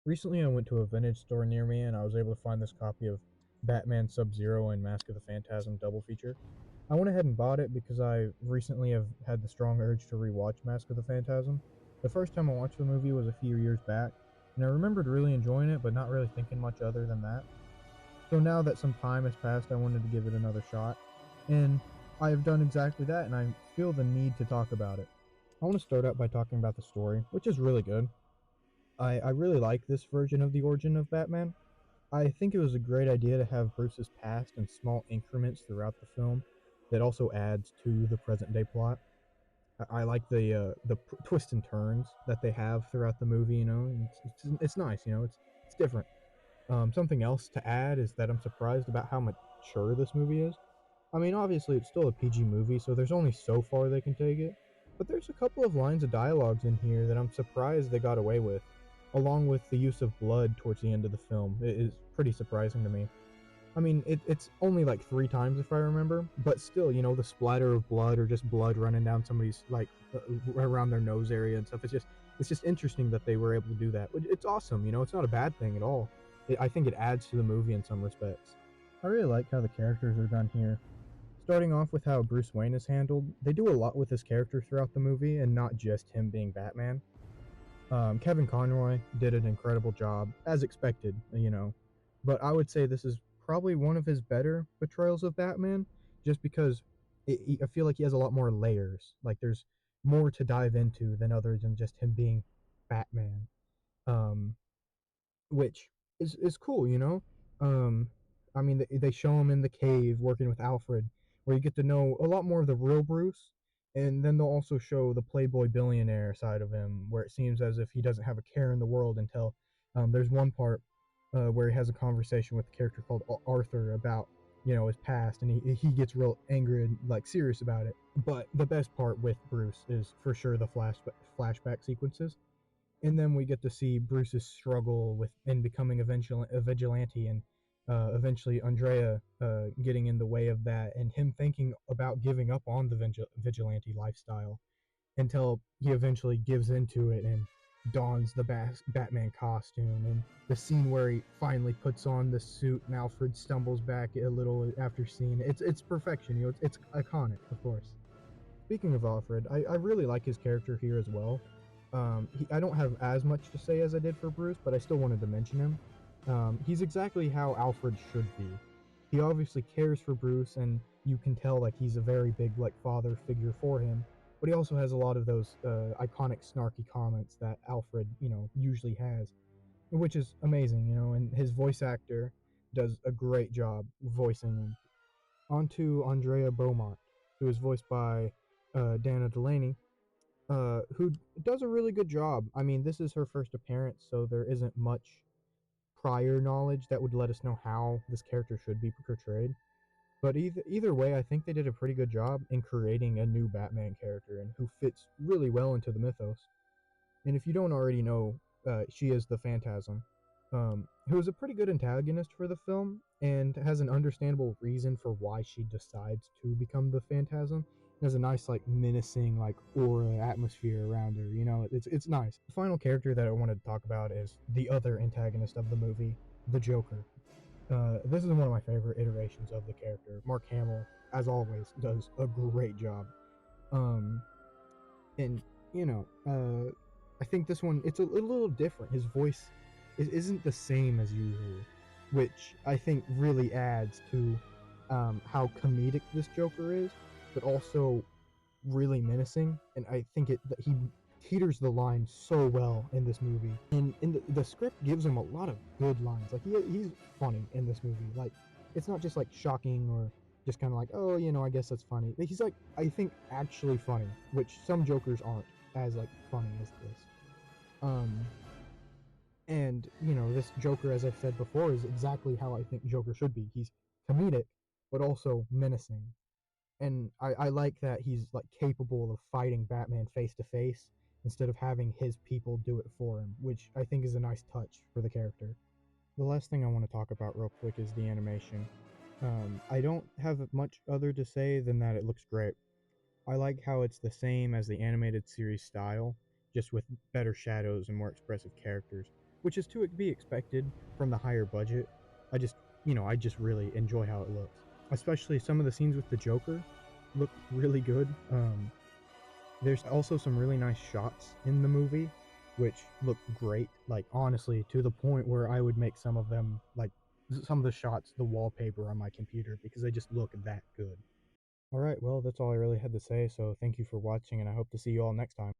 Recently, I went to a vintage store near me and I was able to find this copy of Batman Sub-Zero and Mask of the Phantasm double feature. I went ahead and bought it because I recently have had the strong urge to rewatch Mask of the Phantasm. The first time I watched the movie was a few years back, and I remembered really enjoying it, but not really thinking much other than that. So now that some time has passed, I wanted to give it another shot, and I have done exactly that, and I feel the need to talk about it. I want to start out by talking about the story, which is really good. I really like this version of the origin of Batman. I think it was a great idea to have Bruce's past in small increments throughout the film that also adds to the present day plot. I like the twists and turns that they have throughout the movie. It's nice. It's different. Something else to add is that I'm surprised about how mature this movie is. I mean, obviously it's still a PG movie, so there's only so far they can take it. But there's a couple of lines of dialogues in here that I'm surprised they got away with, along with the use of blood towards the end of the film. It is pretty surprising to me. I mean, it's only like 3 times if I remember, but still, the splatter of blood or just blood running down somebody's around their nose area and stuff. It's just interesting that they were able to do that. It's awesome. It's not a bad thing at all. I think it adds to the movie in some respects. I really like how the characters are done here. Starting off with how Bruce Wayne is handled, they do a lot with his character throughout the movie, and not just him being Batman. Kevin Conroy did an incredible job, as expected, But I would say this is probably one of his better portrayals of Batman, just because I feel like he has a lot more layers. Like there's more to dive into than other than just him being Batman, um, which is cool, Um, I mean, they show him in the cave working with Alfred, where you get to know a lot more of the real Bruce, and then they'll also show the playboy billionaire side of him, where it seems as if he doesn't have a care in the world until there's one part where he has a conversation with a character called Arthur about his past, and he gets real angry and like serious about it. But the best part with Bruce is for sure the flashback sequences, and then we get to see Bruce's struggle with in becoming a vigilante, and eventually Andrea getting in the way of that, and him thinking about giving up on the vigilante lifestyle until he eventually gives into it and dons the Batman costume, and the scene where he finally puts on the suit and Alfred stumbles back a little after seeing it. It's perfection, it's iconic, of course. Speaking of Alfred, I really like his character here as well. I don't have as much to say as I did for Bruce, but I still wanted to mention him. He's exactly how Alfred should be. He obviously cares for Bruce, and you can tell like he's a very big like father figure for him. But he also has a lot of those iconic snarky comments that Alfred, usually has, which is amazing, And his voice actor does a great job voicing him. On to Andrea Beaumont, who is voiced by Dana Delaney, who does a really good job. I mean, this is her first appearance, so there isn't much prior knowledge that would let us know how this character should be portrayed. But either way, I think they did a pretty good job in creating a new Batman character and who fits really well into the mythos. And if you don't already know, she is the Phantasm, who is a pretty good antagonist for the film and has an understandable reason for why she decides to become the Phantasm. There's a nice, like, menacing, like, aura atmosphere around her. It's nice. The final character that I wanted to talk about is the other antagonist of the movie, the Joker. This is one of my favorite iterations of the character. Mark Hamill, as always, does a great job. Um, and I think this one it's a little different. His voice isn't the same as usual, which I think really adds to how comedic this Joker is, but also really menacing. And I think that he teeters the line so well in this movie. And in the script gives him a lot of good lines. Like he's funny in this movie. Like it's not just like shocking or just kind of like, oh, I guess that's funny. He's like, I think, actually funny, which some Jokers aren't as like funny as this. Um, and this Joker, as I've said before, is exactly how I think Joker should be. He's comedic, but also menacing, and I like that he's like capable of fighting Batman face to face instead of having his people do it for him, which I think is a nice touch for the character. The last thing I want to talk about real quick is the animation. I don't have much other to say than that it looks great. I like how it's the same as the animated series style, just with better shadows and more expressive characters, which is to be expected from the higher budget. I just, I just really enjoy how it looks. Especially some of the scenes with the Joker look really good. There's also some really nice shots in the movie, which look great. Like, honestly, to the point where I would make some of them, like, some of the shots, the wallpaper on my computer because they just look that good. All right, well, that's all I really had to say. So thank you for watching, and I hope to see you all next time.